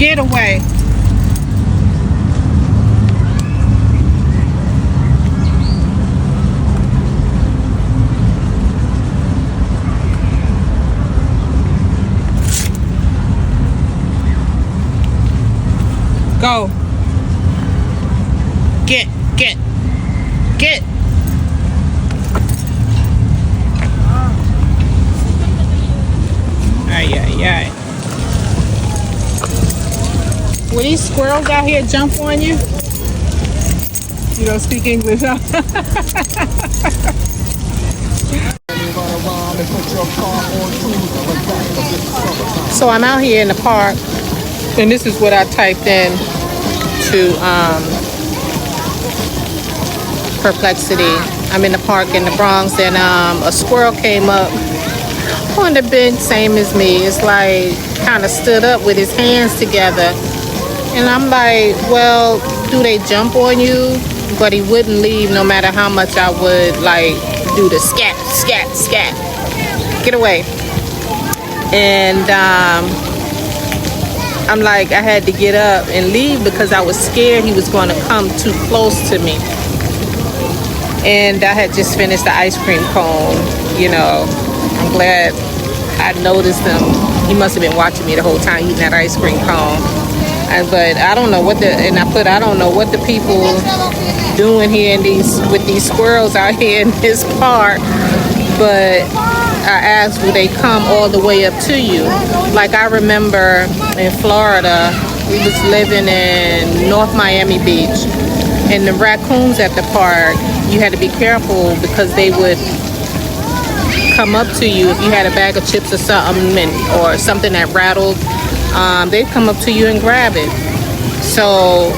Get away. Go. Get. Ay. Will these squirrels out here jump on you? You don't speak English, huh? So I'm out here in the park, and this is what I typed in to perplexity. I'm in the park in the Bronx, and a squirrel came up on the bench, same as me. It's like kind of stood up with his hands together, and I'm like, well, do they jump on you? But he wouldn't leave no matter how much I would like do the scat. Get away. And I'm like, I had to get up and leave because I was scared he was going to come too close to me. And I had just finished the ice cream cone, you know. I'm glad I noticed him. He must have been watching me the whole time eating that ice cream cone. But I don't know what I don't know what the people doing here with these squirrels out here in this park. But I asked, will they come all the way up to you? Like I remember in Florida, we was living in North Miami Beach, and the raccoons at the park, you had to be careful because they would come up to you if you had a bag of chips or something, or something that rattled. They'd come up to you and grab it. So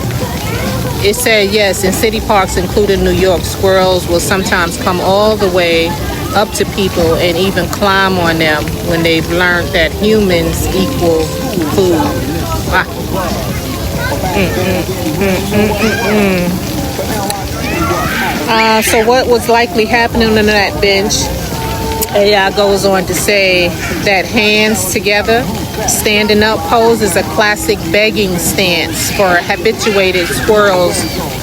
it said, yes, in city parks, including New York, squirrels will sometimes come all the way up to people and even climb on them when they've learned that humans equal food. So what was likely happening on that bench? AI goes on to say that hands together, standing up pose is a classic begging stance for habituated squirrels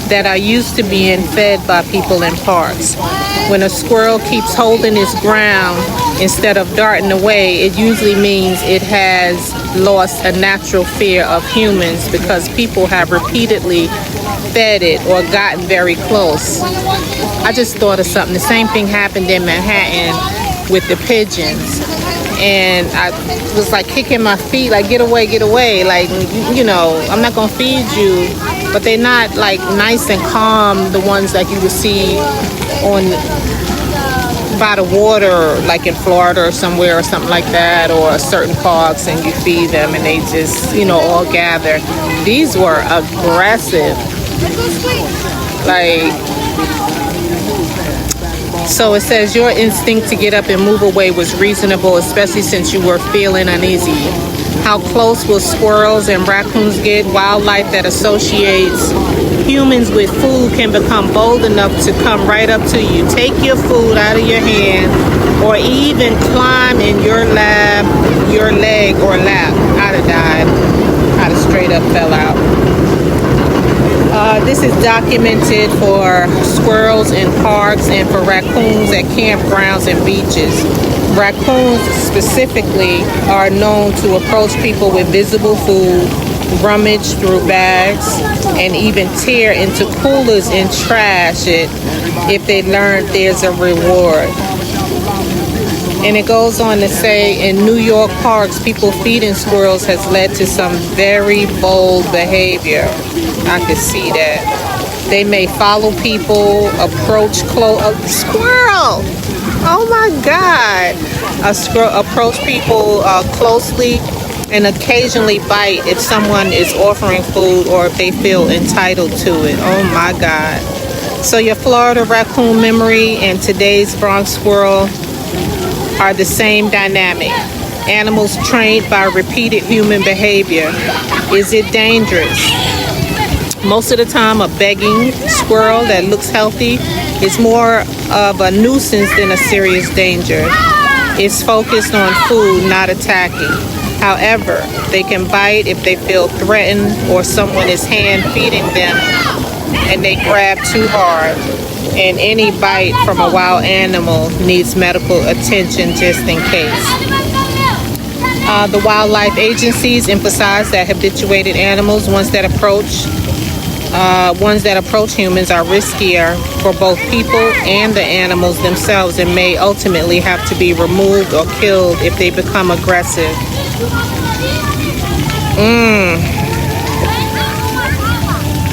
that are used to being fed by people in parks. When a squirrel keeps holding its ground instead of darting away, it usually means it has lost a natural fear of humans because people have repeatedly fed it or gotten very close. I just thought of something. The same thing happened in Manhattan with the pigeons. And I was like kicking my feet, like, get away, like, you know, I'm not gonna feed you. But they're not like nice and calm, the ones that you would see by the water, like in Florida or somewhere or something like that, or certain parks, and you feed them and they just, you know, all gather. These were aggressive. Like, so it says your instinct to get up and move away was reasonable, especially since you were feeling uneasy. How close will squirrels and raccoons get? Wildlife that associates humans with food can become bold enough to come right up to you, take your food out of your hand, or even climb in your leg or lap. I'd have died. I'd have straight up fell out. This is documented for squirrels in parks and for raccoons at campgrounds and beaches. Raccoons specifically are known to approach people with visible food, rummage through bags, and even tear into coolers and trash it if they learn there's a reward. And it goes on to say, in New York parks, people feeding squirrels has led to some very bold behavior. I could see that. They may follow people, approach a squirrel. Oh my God. Approach people closely and occasionally bite if someone is offering food or if they feel entitled to it. Oh my God. So your Florida raccoon memory and today's Bronx squirrel are the same dynamic. Animals trained by repeated human behavior. Is it dangerous? Most of the time, a begging squirrel that looks healthy is more of a nuisance than a serious danger. It's focused on food, not attacking. However, they can bite if they feel threatened or someone is hand feeding them and they grab too hard. And any bite from a wild animal needs medical attention just in case. The wildlife agencies emphasize that habituated animals, ones that approach humans, are riskier for both people and the animals themselves and may ultimately have to be removed or killed if they become aggressive.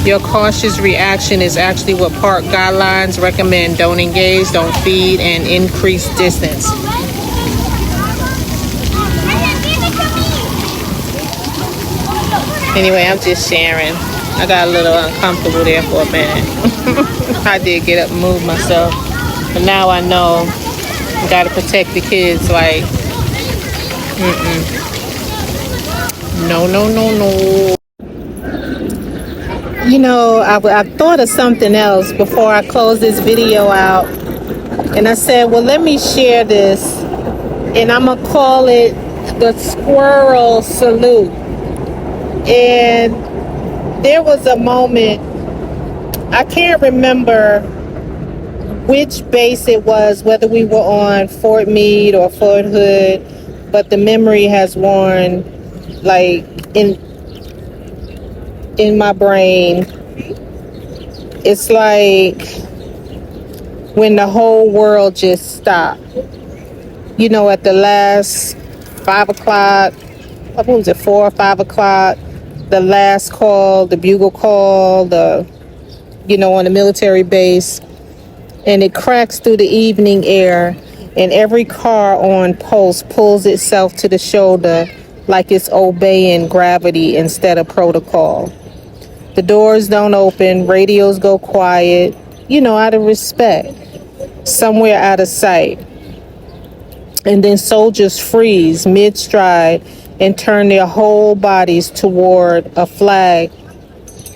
Your cautious reaction is actually what park guidelines recommend. Don't engage, don't feed, and increase distance. Anyway, I'm just sharing. I got a little uncomfortable there for a minute. I did get up and move myself. But now I know I gotta protect the kids. Like, no. You know, I thought of something else before I close this video out. And I said, well, let me share this. And I'm gonna call it the Squirrel Salute. And there was a moment, I can't remember which base it was, whether we were on Fort Meade or Fort Hood, but the memory has worn like in my brain. It's like when the whole world just stopped. You know, at the last 5 o'clock, what was it, 4 or 5 o'clock? The last call, the bugle call, on the military base, and it cracks through the evening air, and every car on post pulls itself to the shoulder like it's obeying gravity instead of protocol. The doors don't open, radios go quiet, out of respect, somewhere out of sight. And then soldiers freeze mid-stride and turn their whole bodies toward a flag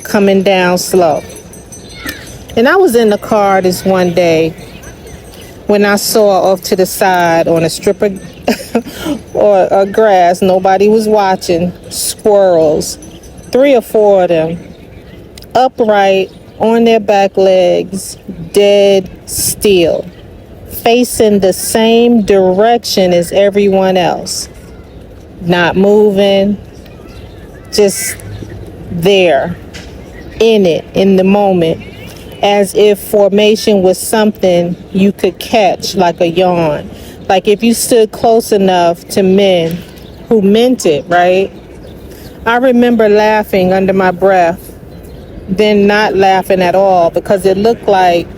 coming down slow. And I was in the car this one day when I saw off to the side on a strip of or grass, nobody was watching, squirrels, 3 or 4 of them, upright on their back legs, dead still, facing the same direction as everyone else. Not moving, just there, in it, in the moment, as if formation was something you could catch like a yawn. Like if you stood close enough to men who meant it, right? I remember laughing under my breath, then not laughing at all because it looked like,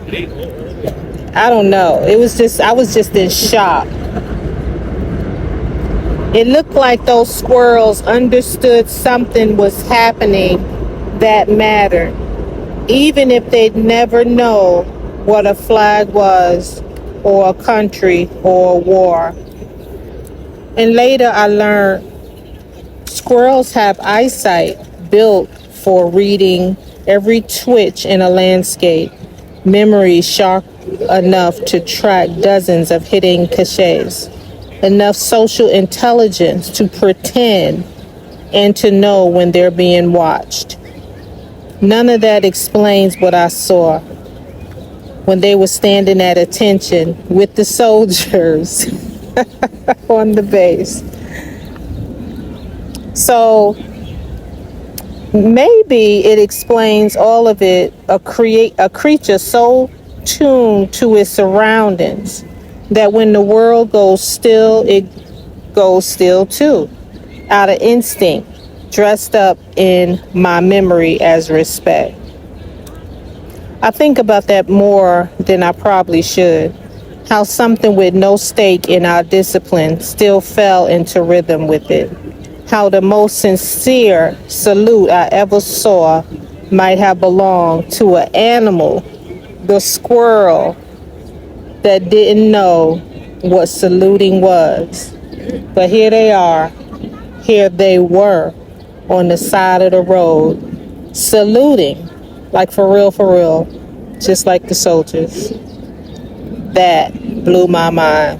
I don't know, I was just in shock. It looked like those squirrels understood something was happening that mattered, even if they'd never know what a flag was, or a country, or a war. And later I learned squirrels have eyesight built for reading every twitch in a landscape, memory sharp enough to track dozens of hidden cliches, enough social intelligence to pretend and to know when they're being watched. None of that explains what I saw when they were standing at attention with the soldiers on the base. So maybe it explains all of it, a creature so tuned to its surroundings that when the world goes still, it goes still too, out of instinct, dressed up in my memory as respect. I think about that more than I probably should. How something with no stake in our discipline still fell into rhythm with it. How the most sincere salute I ever saw might have belonged to an animal, the squirrel, that didn't know what saluting was. But here they are, here they were, on the side of the road, saluting, like for real, just like the soldiers. That blew my mind.